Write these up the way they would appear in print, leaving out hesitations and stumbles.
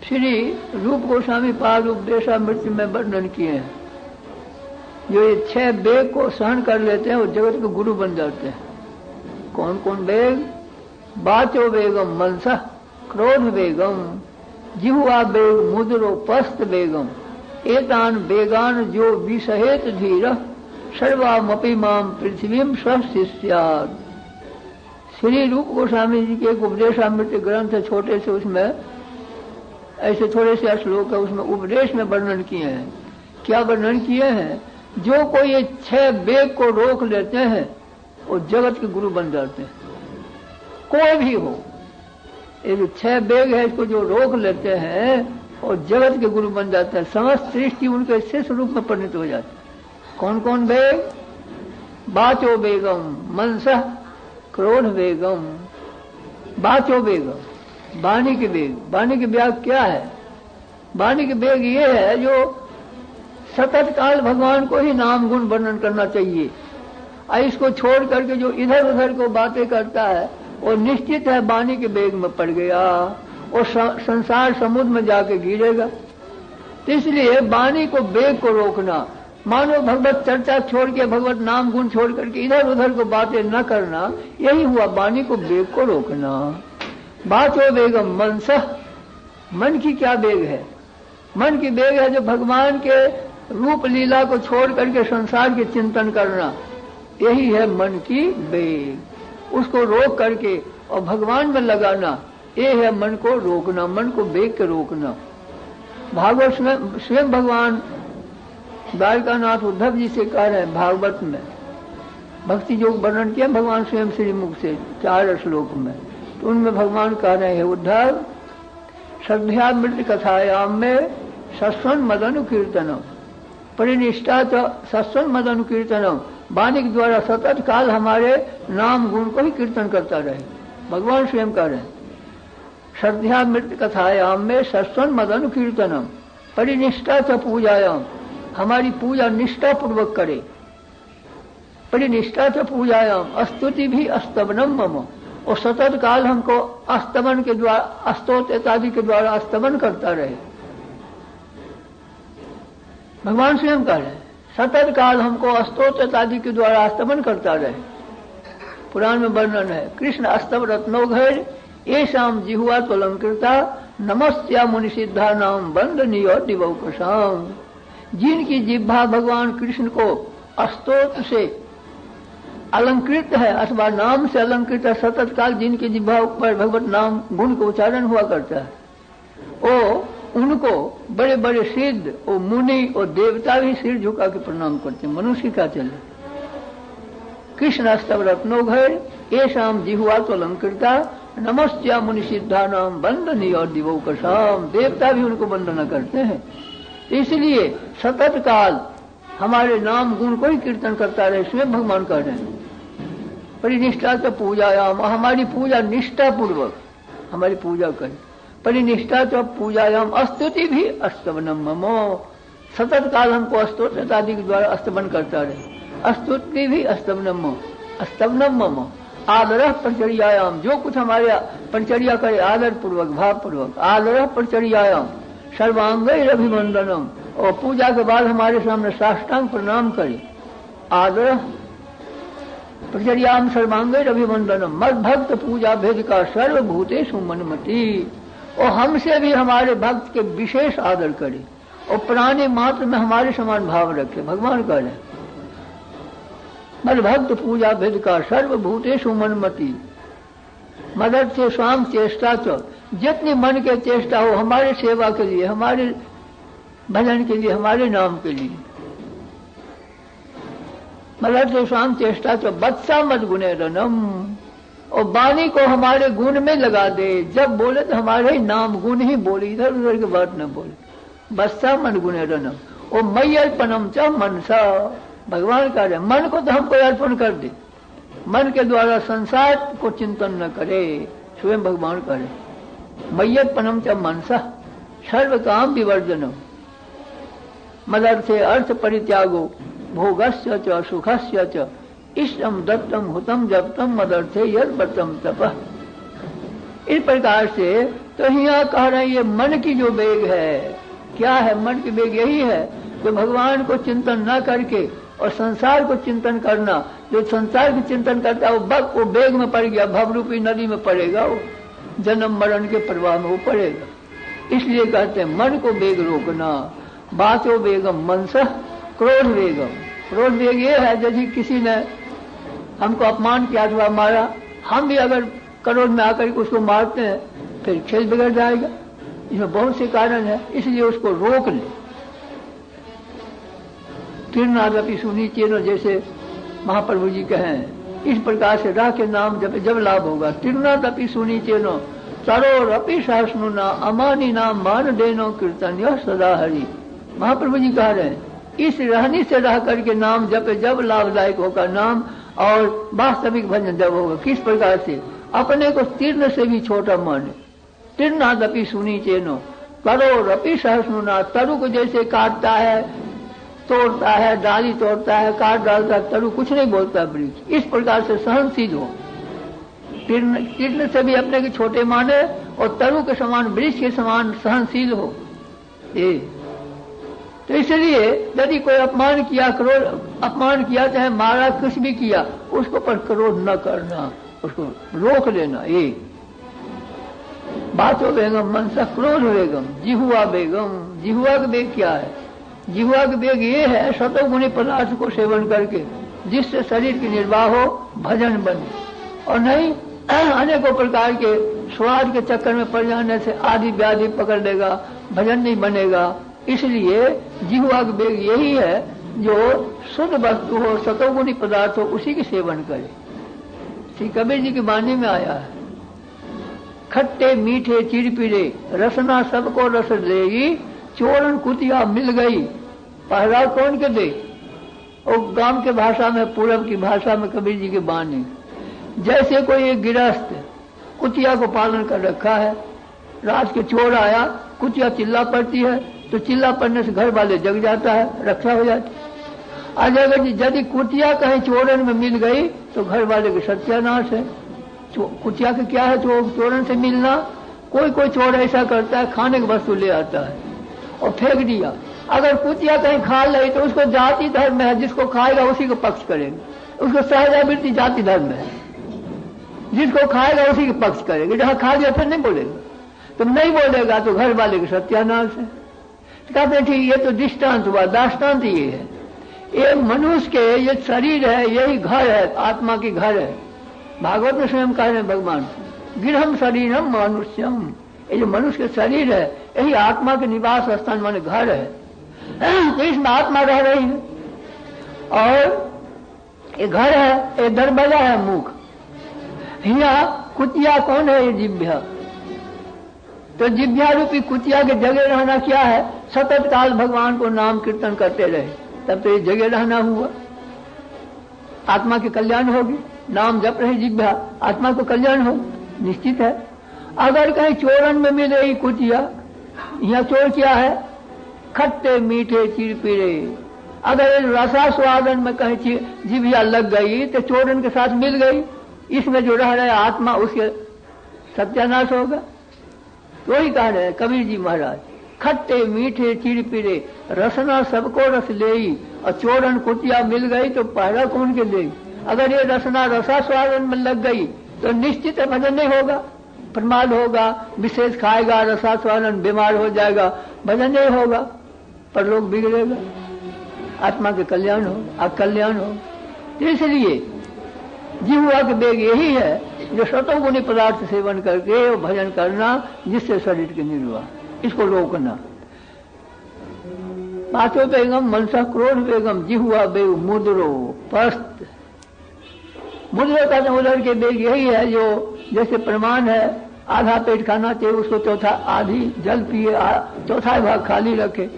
श्री रूप गोस्वामी पाद उपदेशामृत में वर्णन किए हैं। जो ये 6 वेग को सहन कर लेते हैं वो जगत के गुरु बन जाते हैं। कौन कौन वेग? वाचो वेगम मनसा क्रोध वेगम, जिह्वा वेग मुद्रोपस्थ वेगम, एतान वेगान जो विसहेत धीर सर्वामपि माम पृथ्वीम स्वस्थिष्यात्। श्री रूप गोस्वामी जी के एक उपदेशामृत ग्रंथ है छोटे से, उसमें ऐसे थोड़े से श्लोक है, उसमें उपदेश में वर्णन किए हैं। क्या वर्णन किए हैं? जो कोई ये 6 वेग को रोक लेते हैं वो जगत के गुरु बन जाते हैं। कोई भी हो, ये जो 6 वेग है इसको जो रोक लेते हैं और जगत के गुरु बन जाते हैं। समस्त सृष्टि उनके शिष्य रूप में परिणत हो जाती है। कौन कौन वेग? वाचो वेगम मनसा क्रोध वेगम। वाचो वेगम, वाणी के वेग। वाणी के वेग क्या है? वाणी के वेग ये है जो सतत काल भगवान को ही नाम गुण वर्णन करना चाहिए, और इसको छोड़ करके जो इधर उधर को बातें करता है वो निश्चित है वाणी के वेग में पड़ गया और संसार समुद्र में जाके गिरेगा। तो इसलिए वाणी को वेग को रोकना, मानो भगवत चर्चा छोड़ के भगवत नाम गुण छोड़ करके इधर उधर को बातें न करना, यही हुआ वाणी को वेग को रोकना। वाचो वेगम मनसा, मन की क्या वेग है? मन की वेग है जो भगवान के रूप लीला को छोड़ करके संसार के चिंतन करना, यही है मन की वेग। उसको रोक करके और भगवान में लगाना, ये है मन को रोकना, मन को वेग के रोकना। भागवत में स्वयं भगवान द्वारकानाथ उद्धव जी से कह रहे हैं, भागवत में भक्ति योग वर्णन किया भगवान स्वयं श्री मुख से 4 श्लोक में। तो उनमें भगवान कह रहे हैं, उद्धव श्रद्धामृत कथायाम में सस्वन मदनुकीर्तनम परिनिष्ठा सस्वन मदनुकीर्तनम, वाणी के द्वारा सतत काल हमारे नाम गुण को ही कीर्तन करता रहे। भगवान स्वयं कह रहे हैं, श्रद्धामृत कथायाम में सस्वन मदनुकीर्तनम परिनिष्ठा च पूजायाम, हमारी पूजा निष्ठा पूर्वक करे। परिनिष्ठा च पूजायाम स्तुति भी अस्तवनम मम, और सतत काल हमको अस्तमन के द्वारा स्तोत्र आदि के द्वारा अस्तमन करता रहे। भगवान स्वयं कह रहे हैं, सतत काल हमको स्तोत्र आदि के द्वारा अस्तमन करता रहे। पुराण में वर्णन है, कृष्ण अस्तव रत्नोघर ये शाम जिहुआ त्वलंकृता नमस्या मुनि सिद्धा नाम वंदनीय दिवौकसाम। जिनकी जिह्वा भगवान कृष्ण को स्तोत्र से अलंकृत है अथवा नाम से अलंकृत है, सतत काल जिनकी जिह्वा पर भगवत नाम गुण का उच्चारण हुआ करता है, वो उनको बड़े बड़े सिद्ध और मुनि और देवता भी सिर झुका के प्रणाम करते हैं। मनुष्य क्या चले? कृष्ण स्तव रत्नोघर ये शाम जिहुआ तो अलंकृता नमस्या मुनि सिद्धा नाम वंदनीय और दिवौकसाम, देवता भी उनको वंदना करते हैं। इसलिए सतत काल हमारे नाम गुण को ही कीर्तन करता रहे, स्वयं भगवान कह रहे हैं। परिनिष्ठा तो पूजायाम, हमारी पूजा निष्ठा पूर्वक हमारी पूजा करें। परिनिष्ठा तो पूजायाम स्तुति भी अस्तवनम ममो, सतत काल हमको स्तोत्र आदि के द्वारा अस्तमन करता रहे। स्तुति भी अस्तवनम ममो आदर परिचर्यायाम, जो कुछ हमारे परिचर्या करे आदर पूर्वक भाव पूर्वक। आदर परिचर्यायाम सर्वांगैरभिवंदनम, और पूजा के बाद हमारे सामने साष्टांग प्रणाम करे। आदर परिचर्याम सर्वांगैरभिवंदनम मद भक्त पूजा भेद का सर्वभूतेषु मनमति, और हमसे भी हमारे भक्त के विशेष आदर करे और प्राणी मात्र में हमारे समान भाव रखे। भगवान कह रहे मद भक्त पूजा भेद का सर्वभूतेषु मनमति, मदद से स्वाम चेष्टा तो, जितनी मन के चेष्टा हो हमारे सेवा के लिए, हमारे भजन के लिए, हमारे नाम के लिए। मदद से स्वाम चेष्टा तो बत्सा मद गुणे रनम, और वाणी को हमारे गुण में लगा दे। जब बोले तो हमारे ही नाम गुण ही बोले, इधर उधर की बात न बोले। बत्सा मद गुणे रनम और मई अर्पणम च मनसा, भगवान कह रहे मन को तो हमको अर्पण कर दे, मन के द्वारा संसार को चिंतन न करे। स्वयं भगवान कह रहे मय्यर्पणम च मनसा सर्व काम विवर्जनम, मदर्थे अर्थ परित्यागो भोगस्य च सुखस्य च इष्टम दत्तम हुतम जप्तम मदर्थे यद व्रतम तपः। इस प्रकार से तो यहाँ कह रहे हैं ये मन की जो वेग है, क्या है मन की वेग? यही है कि भगवान को चिंतन न करके और संसार को चिंतन करना। जो संसार की चिंतन करता है वो वेग में पड़ गया, भवरूपी नदी में पड़ेगा, वो जन्म मरण के प्रवाह में वो पड़ेगा। इसलिए कहते हैं मन को वेग रोकना। बातो वेगम मनसः क्रोध वेगम। क्रोध वेग ये है यदि किसी ने हमको अपमान किया अथवा मारा, हम भी अगर क्रोध में आकर उसको मारते हैं फिर खेल बिगड़ जाएगा। इसमें बहुत से कारण है, इसलिए उसको रोक ले। तीर्णादपि सुनीचेनो, जैसे महाप्रभु जी कहें, इस प्रकार से राह के नाम जब लाभ होगा। तीर्णादपि सुनीचेनो सरोरपि सहस्नुना अमानी नाम मान देनो कीर्तन्य सदा हरि। महाप्रभु जी कह रहे हैं इस रहनी से रह करके नाम जब लाभदायक होगा नाम, और वास्तविक भजन जब होगा। किस प्रकार से? अपने को तीर्ण से भी छोटा माने। तीर्णादपि सुनीचेनो करोरपि सहस्नुना। तरु को जैसे काटता है, तोड़ता है, डाली तोड़ता है, काट डालता है, तरु कुछ नहीं बोलता वृक्ष। इस प्रकार से सहनशील हो। तीर्ण से भी अपने के छोटे माने और तरु के समान, वृक्ष के समान सहनशील हो। ये तो इसलिए यदि कोई अपमान किया, अपमान किया, चाहे मारा, कुछ भी किया, उसको पर क्रोध न करना, उसको रोक लेना। ये बातो वेगम मनसा क्रोध वेगम जिहुआ वेगम। जिहुआ का वेग क्या है? जिहुआ का वेग ये है शतोगुणी पदार्थ को सेवन करके जिससे शरीर की निर्वाह हो, भजन बने, और नहीं अनेकों प्रकार के स्वाद के चक्कर में पड़ जाने से आदि व्याधि पकड़ लेगा, भजन नहीं बनेगा। इसलिए जिह्वा का वेग यही है जो शुद्ध वस्तु हो, सतोगुणी पदार्थ हो, उसी के सेवन करे। श्री कबीर जी की वाणी में आया है, खट्टे मीठे चिरपिरे रसना सबको रस देगी, चोरन कुतिया मिल गई पहरा कौन के दे। और गांव के भाषा में, पूरब की भाषा में कबीर जी की वाणी, जैसे कोई एक गिरस्त कुतिया को पालन कर रखा है, रात के चोर आया, कुतिया चिल्ला पड़ती है, तो चिल्ला पड़ने से घर वाले जग जाता है, रक्षा हो जाती है। आज अगर यदि कुतिया कहीं चोरन में मिल गई तो घर वाले के सत्यानाश है। कुतिया का क्या है? चोरन से मिलना। कोई कोई चोर ऐसा करता है, खाने की वस्तु ले आता है और फेंक दिया। अगर कुतिया कहीं खा ले तो उसको जाति धर्म है, जिसको खाएगा उसी को पक्ष करेंगे, उसको सहजावृत्ति जाति धर्म है, जिसको खाएगा उसी के पक्ष करेंगे। जहां खा लिया फिर नहीं बोलेगा, तुम नहीं बोलेगा तो घर वाले के सत्यानाश है। कहते ठीक, ये तो दृष्टांत हुआ, दाष्टांत ये है। ये मनुष्य के ये शरीर है, यही घर है, आत्मा की घर है। भागवत में स्वयं कह रहे हैं भगवान, गिरहम शरीरम मनुष्यम। ये जो मनुष्य के शरीर है यही आत्मा के निवास स्थान माने घर है। तो इसमें आत्मा रह रही है और ये घर है, ये दरवाजा है, मुख। यहाँ कुतिया कौन है? ये जिभ्या। तो जिभ्या रूपी कुतिया के जगह रहना क्या है? सतत काल भगवान को नाम कीर्तन करते रहे, तब तो ये जगह रहना हुआ। आत्मा के कल्याण होगी, नाम जप रहे जिभ्या, आत्मा को कल्याण हो निश्चित है। अगर कहीं चोरन में मिल रही कुतिया, यहाँ चोर क्या है? खट्टे मीठे चिरपिरे। अगर रसास्वादन में कहीं जिभ्या लग गई तो चोरन के साथ मिल गई, इसमें जो रह रहा है आत्मा, उसके सत्यानाश होगा। तो ही कह रहे हैं कबीर जी महाराज, खट्टे मीठे चिरपिरे रसना सबको रस लेई, और चोरन कुतिया मिल गई तो पहरा कौन के देगी। अगर ये रसना रसास्वादन में लग गई तो निश्चित भजन नहीं होगा, प्रमाद होगा, विशेष खाएगा, रसास्वादन, बीमार हो जाएगा, भजन नहीं होगा, पर लोग बिगड़ेगा, आत्मा के कल्याण हो, अकल्याण हो। तो इसलिए जिह्वा के वेग यही है जो शतोगुणी पदार्थ सेवन करके वो भजन करना, जिससे शरीर की निर्वाह, इसको रोकना। पांचों वेगम मनसा क्रोध वेगम जिह्वा वेग मुद्रो पस्त। मुद्रो का उदर के वेग यही है जो जैसे प्रमाण है, आधा पेट खाना चाहिए, उसको चौथा आधी जल पिए, चौथा भाग खाली रखे।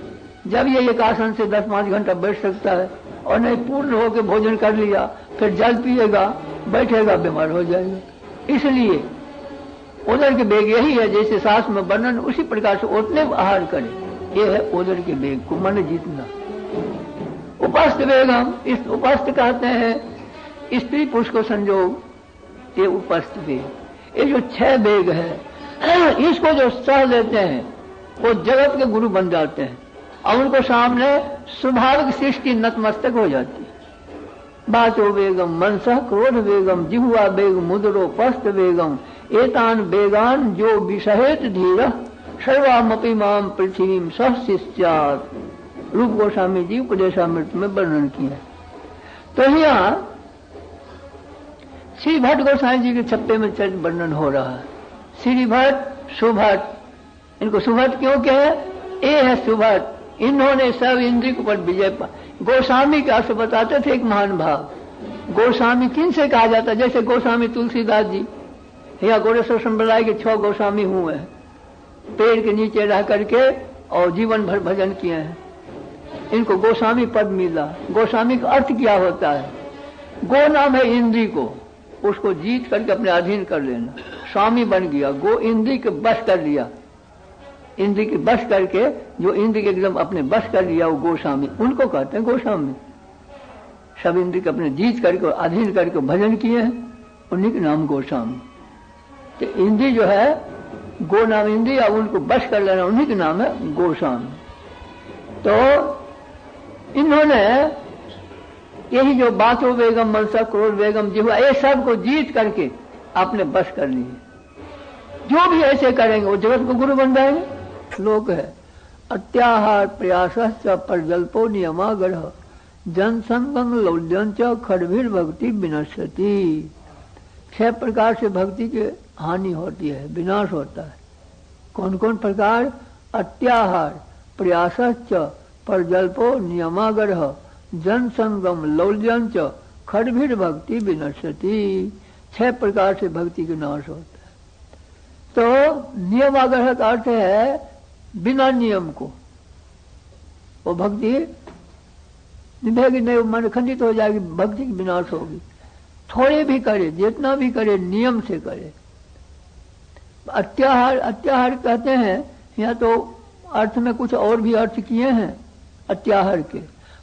जब ये एक आसन से 10-5 घंटा बैठ सकता है, और नहीं पूर्ण होकर भोजन कर लिया फिर जल पिएगा, बैठेगा, बीमार हो जाएगा। इसलिए उदर के वेग यही है, जैसे सांस में वर्णन, उसी प्रकार से उतने आहार करे। ये है उदर के वेग को मन जीतना। उपस्थ वेग, हम इस उपस्थ कहते हैं स्त्री पुरुष को संजोग, ये उपस्थ वेग। ये जो 6 वेग है, इसको जो सह लेते हैं वो जगत के गुरु बन जाते हैं और उनको सामने स्वाभाविक सृष्टि नतमस्तक हो जाती है। बाचो वेगम मनसह क्रोध वेगम जिह्वा वेग मुद्रो पस्त वेगम एतान वेगान जो विषहेत धीर सर्वामपि माम पृथ्वी सह शिष्यात्। रूप गोस्वामी जी उपदेशामृत में वर्णन किया। तो यहाँ श्री भट्ट गोसाई जी के छप्पे में चरित्र वर्णन हो रहा है। श्री भट्ट सुभट्ट, इनको सुभट्ट क्यों कहे? ये है सुभट्ट, इन्होंने सब इंद्रिय के ऊपर विजय पा। गोस्वामी का अर्थ बताते थे एक महान भाव। गोस्वामी किन से कहा जाता? जैसे गोस्वामी तुलसीदास जी या गोरेश्वर संप्रदाय के 6 गोस्वामी हुए हैं, पेड़ के नीचे रह करके और जीवन भर भजन किए हैं, इनको गोस्वामी पद मिला। गोस्वामी का अर्थ क्या होता है? गो नाम है इंद्री को, उसको जीत करके अपने अधीन कर लेना, स्वामी बन गया। गो इंद्री के बस कर लिया, इंद्री के बस करके जो इंद्री के एकदम अपने बस कर लिया वो गोस्वामी, उनको कहते हैं गोस्वामी। सब इंद्री के अपने जीत करके अधीन करके भजन किए हैं, उन्हीं के नाम गोस्वामी। तो इंद्री जो है गो नाम इंद्री, अब उनको बस कर लेना, उन्हीं के नाम है गोस्वामी। तो इन्होंने यही जो बातों वेगम मनसा क्रोध वेगम जिह्वा, ये सब को जीत करके आपने बस कर लिए। जो भी ऐसे करेंगे वो जगत को गुरु बन जाएंगे। श्लोक है अत्याहार प्रयास परजल्पो नियमागढ़ जनसंगम लौल्यं च खड़भीर भक्ति विनश्यति। 6 प्रकार से भक्ति की हानि होती है, विनाश होता है। कौन कौन प्रकार? अत्याहार प्रयासश्च परजल्पो नियमागढ़ जनसंगम लौल्यं च खड़भीर भक्ति विनश्यति। 6 प्रकार से भक्ति का नाश होता है। तो नियमागढ़ का अर्थ है बिना नियम को वो भक्ति निभेगी नहीं, मन खंडित हो जाएगी, भक्ति की विनाश होगी। थोड़े भी करे, जितना भी करे, नियम से करे। अत्याहार, अत्याहार कहते हैं, या तो अर्थ में कुछ और भी अर्थ किए हैं अत्याहार के,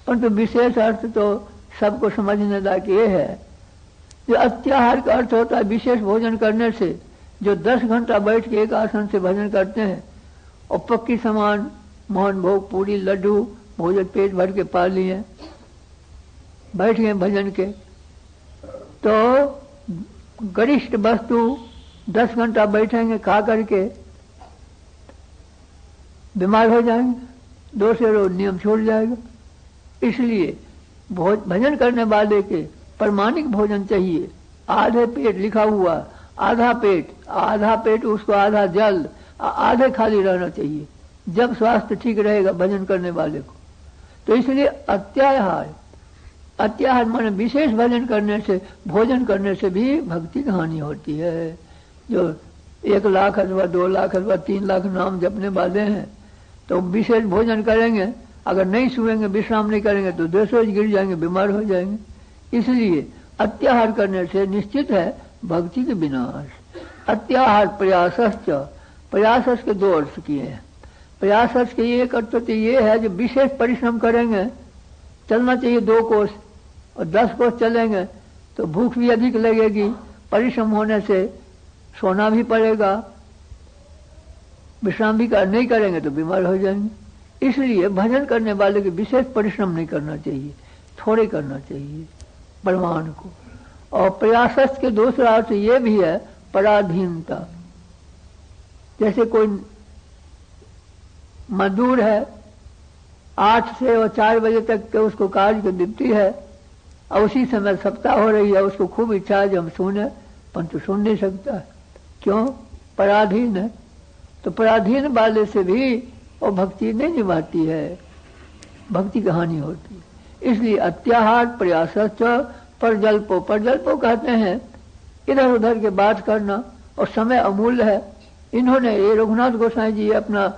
परंतु विशेष अर्थ तो सबको समझने लायक ये है। जो अत्याहार का अर्थ होता है विशेष भोजन करने से, जो 10 घंटा बैठ के एक आसन से भजन करते हैं और पक्की सामान मोहन भोग पूरी लड्डू भोजन पेट भर के पा लिए, बैठ गए भजन के, तो गरिष्ठ वस्तु 10 घंटा बैठेंगे खा करके बीमार हो जाएंगे, 2 से रोज नियम छोड़ जाएगा। इसलिए भजन करने वाले के प्रमाणिक भोजन चाहिए। आधे पेट लिखा हुआ, आधा पेट उसको आधा जल, आधे खाली रहना चाहिए, जब स्वास्थ्य ठीक रहेगा भजन करने वाले को। तो इसलिए अत्याहार माने विशेष भजन करने से, भोजन करने से भी भक्ति की हानि होती है। जो 1 लाख अथवा 2 लाख अथवा 3 लाख नाम जपने वाले हैं तो विशेष भोजन करेंगे, अगर नहीं सोएंगे, विश्राम नहीं करेंगे तो 2 रोज गिर जाएंगे, बीमार हो जाएंगे। इसलिए अत्याहार करने से निश्चित है भक्ति के विनाश। अत्याहार प्रयासश्च, प्रयास के 2 अर्थ किए हैं। प्रयास के एक अर्थ तो ये है जो विशेष परिश्रम करेंगे, चलना चाहिए 2 कोस और 10 कोस चलेंगे तो भूख भी अधिक लगेगी, परिश्रम होने से सोना भी पड़ेगा, विश्राम भी नहीं करेंगे तो बीमार हो जाएंगे। इसलिए भजन करने वाले के विशेष परिश्रम नहीं करना चाहिए, थोड़े करना चाहिए प्रमाण को। और प्रयास के दूसरा अर्थ ये भी है पराधीनता। जैसे कोई मजदूर है, 8 से और 4 बजे तक के उसको कार्य की ड्यूटी है और उसी समय सप्ताह हो रही है, उसको खूब इच्छा है जो हम सुने, परंतु सुन नहीं सकता। क्यों? पराधीन है। तो पराधीन वाले से भी वो भक्ति नहीं निभाती है, भक्ति की हानि होती है। इसलिए अत्याहार प्रयास परजल्पो, परजल्पो कहते हैं इधर उधर के बात करना, और समय अमूल्य है। इन्होंने ये रघुनाथ गोसाई जी अपना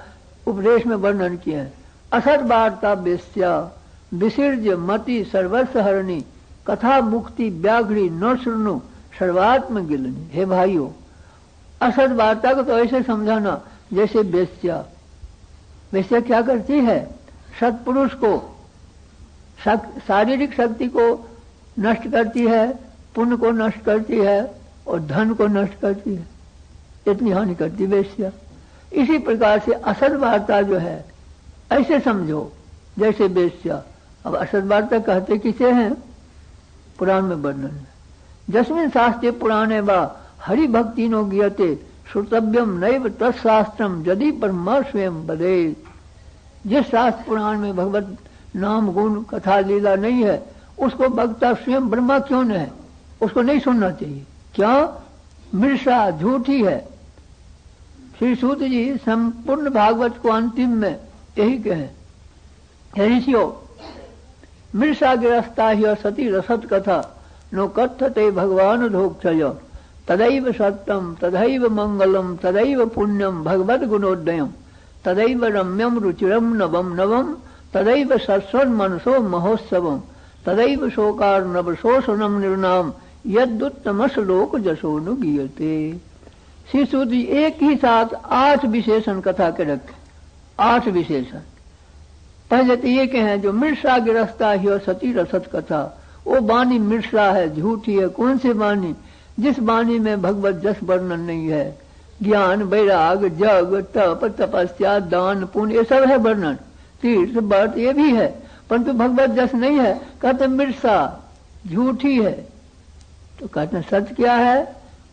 उपदेश में वर्णन किया है। असत वार्ता बेस्या विसर्ज मति सर्वस्व हरणी कथा मुक्ति व्याघ्री न सुनो सर्वात्म गिलनी। हे भाइयों, असत वार्ता को तो ऐसे समझाना जैसे बेस्या। वेश्या क्या करती है? सत्पुरुष को शारीरिक शक्ति को नष्ट करती है, पुण्य को नष्ट करती है और धन को नष्ट करती है। इतनी हानि करती वेश्या। इसी प्रकार से असद वार्ता जो है ऐसे समझो जैसे वेश्या। अब असद वार्ता कहते किसे हैं? पुराण में वर्णन है, जस्मिन शास्त्रे पुराणे वा हरि भक्ति नो गियते श्रुतव्यम नैव तत्शास्त्रम यदि ब्रह्मा स्वयं बदे। जिस शास्त्र पुराण में भगवत नाम गुण कथा लीला नहीं है उसको भक्ता स्वयं ब्रह्मा क्यों न है, उसको नहीं सुनना चाहिए। क्या? मृषा झूठी है। श्री सूत जी संपूर्ण भागवत को अंतिम में यही कहे, ऋषियों मृषा गिरस्ता ही सती रसत कथा नो कथते भगवान धोक्षय तदैव सत्यम तदैव मंगलम तदैव पुण्यम भगवद गुणोदयम तदैव रम्यम रुचिरम नवम नवम तदैव सत्स्वन मनसो महोत्सवम तदैव शोकार नवशोषणम निर्नाम यदुत्तमस लोक जसोनु गीयते। श्री सूत जी एक ही साथ 8 विशेषण कथा के रखे, 8 विशेषण। पहले तो ये कहें जो मृषा गिरस्ता ही सती रसत कथा, वो वाणी मृषा है, झूठी है। कौन सी वाणी? जिस वाणी में भगवत जस वर्णन नहीं है। ज्ञान वैराग जग तप तपस्या दान पुण्य ये सब है वर्णन, तीर्थ व्रत ये भी है, परंतु भगवत जस नहीं है। कहते मृषा झूठी है। तो कहते सत्य क्या है?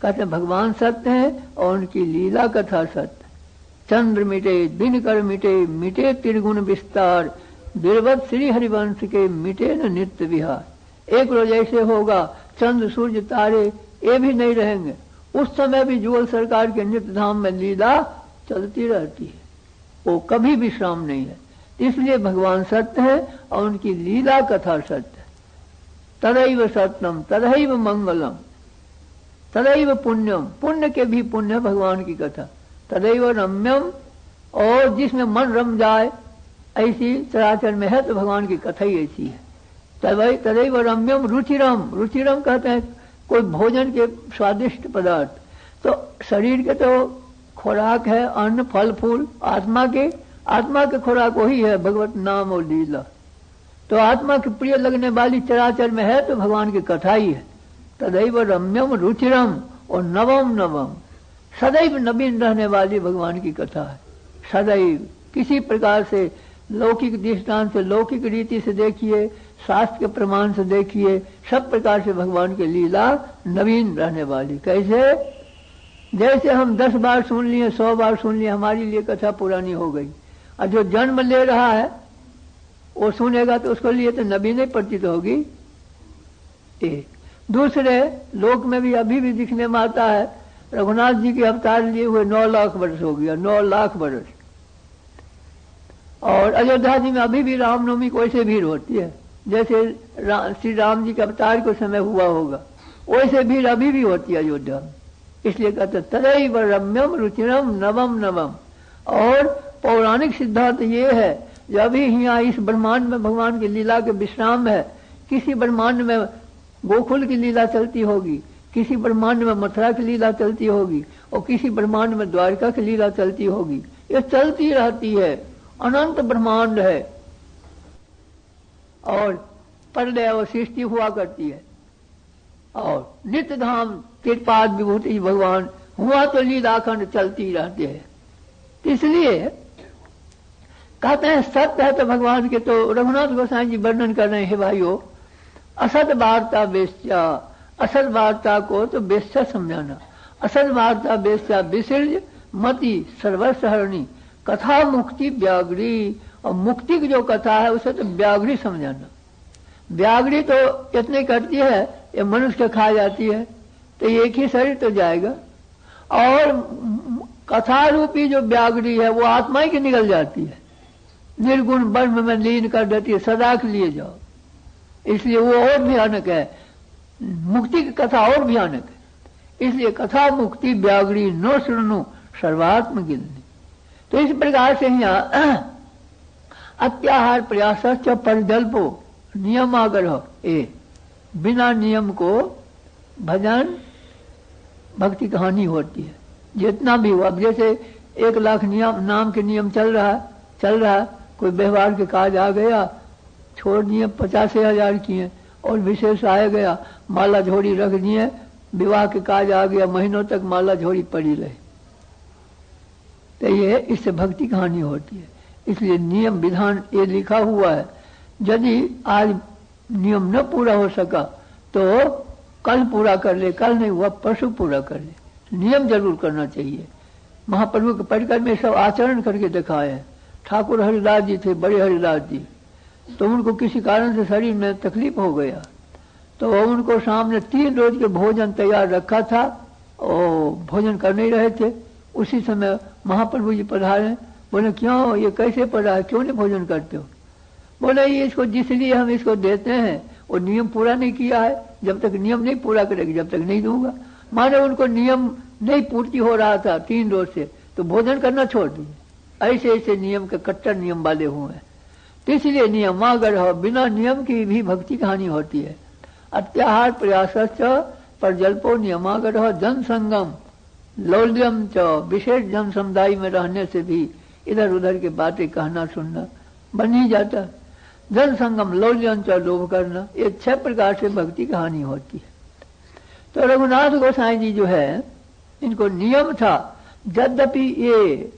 कहते भगवान सत्य है और उनकी लीला कथा सत्य। चंद्र मिटे दिन कर मिटे मिटे त्रिगुण विस्तार बिरवत श्री हरिवंश के मिटे न नित्य विहार। एक रोज ऐसे होगा चंद्र सूर्य तारे ये भी नहीं रहेंगे, उस समय भी जुगल सरकार के नित्य धाम में लीला चलती रहती है, वो कभी विश्राम नहीं है। इसलिए भगवान सत्य है और उनकी लीला कथा सत्य है। तदैव सत्यम तदैव मंगलम तदैव पुण्यम, पुण्य के भी पुण्य भगवान की कथा। तदैव रम्यम, और जिसमें मन रम जाए ऐसी चराचर में है तो भगवान की कथा ही ऐसी है। तदैव रम्यम रुचिरम, रुचिरम कहते हैं कोई भोजन के स्वादिष्ट पदार्थ। तो शरीर के तो खुराक है अन्न फल फूल, आत्मा के खुराक वही है भगवत नाम और लीला। तो आत्मा के प्रिय लगने वाली चराचर में है तो भगवान की कथा ही है। तदैव रम्यम रुचिरम और नवम नवम, सदैव नवीन रहने वाली भगवान की कथा है। सदैव किसी प्रकार से लौकिक दृष्टांत से लौकिक रीति से देखिए, शास्त्र के प्रमाण से देखिए, सब प्रकार से भगवान की लीला नवीन रहने वाली। कैसे? जैसे हम 10 बार सुन लिए 100 बार सुन लिए हमारी लिए कथा पुरानी हो गई, और जो जन्म ले रहा है वो सुनेगा तो उसको लिए तो नवीन ही प्रतीत होगी। दूसरे लोक में भी अभी भी दिखने में आता है, रघुनाथ जी के अवतार लिए हुए 9 लाख वर्ष हो गया, 9 लाख वर्ष। और अयोध्या जी में अभी भी रामनवमी को ऐसे भीड़ होती है जैसे श्री राम जी के अवतार के समय हुआ होगा, वैसे भीड़ अभी भी होती है अयोध्या में। इसलिए कहते तदैव रम्यम रुचिरम नवम नवम। और पौराणिक सिद्धांत ये है जो अभी यहाँ इस ब्रह्मांड में भगवान की लीला के विश्राम है। किसी ब्रह्मांड में गोकुल की लीला चलती होगी, किसी ब्रह्मांड में मथुरा की लीला चलती होगी, और किसी ब्रह्मांड में द्वारका की लीला चलती होगी। ये चलती रहती है, अनंत ब्रह्मांड है। और प्रलय और सृष्टि हुआ करती है, और नित्य धाम कृपाद विभूति भगवान हुआ तो लीलाखंड चलती रहती है। इसलिए कहते हैं सत्य है तो भगवान के। तो रघुनाथ गोसाई जी वर्णन कर रहे हैं भाइयों, असत वार्ता वेश्या, असत वार्ता को तो वेश्या समझाना। असत वार्ता वेश्या विसर्ज मति सर्वसहरणी कथा मुक्ति व्याघ्री। और मुक्ति की जो कथा है उसे तो व्याघ्री समझाना। व्याघ्री तो इतने करती है ये मनुष्य के खा जाती है तो एक ही शरीर तो जाएगा, और कथा रूपी जो व्याघ्री है वो आत्मा ही की निकल जाती है, निर्गुण ब्रह्म में लीन कर देती है, सदा के लिए जाओ। इसलिए वो और भयानक है, मुक्ति की कथा और भयानक है। इसलिए कथा मुक्ति व्याघ्री नो शृणु सर्वात्म गिलनी। तो इस प्रकार से यहाँ अत्याहार प्रयास परिजल्पो नियम आग्रह, बिना नियम को भजन भक्ति कहानी होती है। जितना भी हुआ, जैसे 1 लाख नियम नाम के नियम चल रहा है, कोई व्यवहार के काज आ गया, छोड़ दिए 50,000 किए, और विशेष आ गया माला झोड़ी रख दिए, विवाह के काज आ गया, महीनों तक माला झोड़ी पड़ी रही। तो ये इससे भक्ति कहानी होती है। इसलिए नियम विधान ये लिखा हुआ है, यदि आज नियम न पूरा हो सका तो कल पूरा कर ले, कल नहीं हुआ परसों पूरा कर ले। नियम जरूर करना चाहिए। महाप्रभु के पढ़कर में सब आचरण करके दिखाए हैं। ठाकुर हरिदास जी थे, बड़े हरिदास जी, तो उनको किसी कारण से शरीर में तकलीफ हो गया, तो उनको सामने 3 रोज के भोजन तैयार रखा था और भोजन कर नहीं रहे थे। उसी समय महाप्रभु जी पधारे, बोले क्यों ये कैसे पड़ा है, क्यों नहीं भोजन करते हो? बोले ये इसको जिसलिए हम इसको देते हैं वो नियम पूरा नहीं किया है, जब तक नियम नहीं पूरा करेगी जब तक नहीं दूंगा। माने उनको नियम नहीं पूर्ति हो रहा था 3 रोज से, तो भोजन करना छोड़ दिए। ऐसे ऐसे नियम के कट्टर नियम वाले हुए हैं। तो इसलिए नियमागर हो, बिना नियम की भी भक्ति कहानी होती है। अत्याहार प्रयास पर जल्पो नियमागर हो, जन संगम लौल्यम च, विशेष जन समुदाय में रहने से भी इधर उधर की बातें कहना सुनना बन ही जाता। जन संगम लौल्यम च, लोभ करना, ये 6 प्रकार से भक्ति कहानी होती है। तो रघुनाथ गोसाई जी जो है, इनको नियम था, यद्यपि ये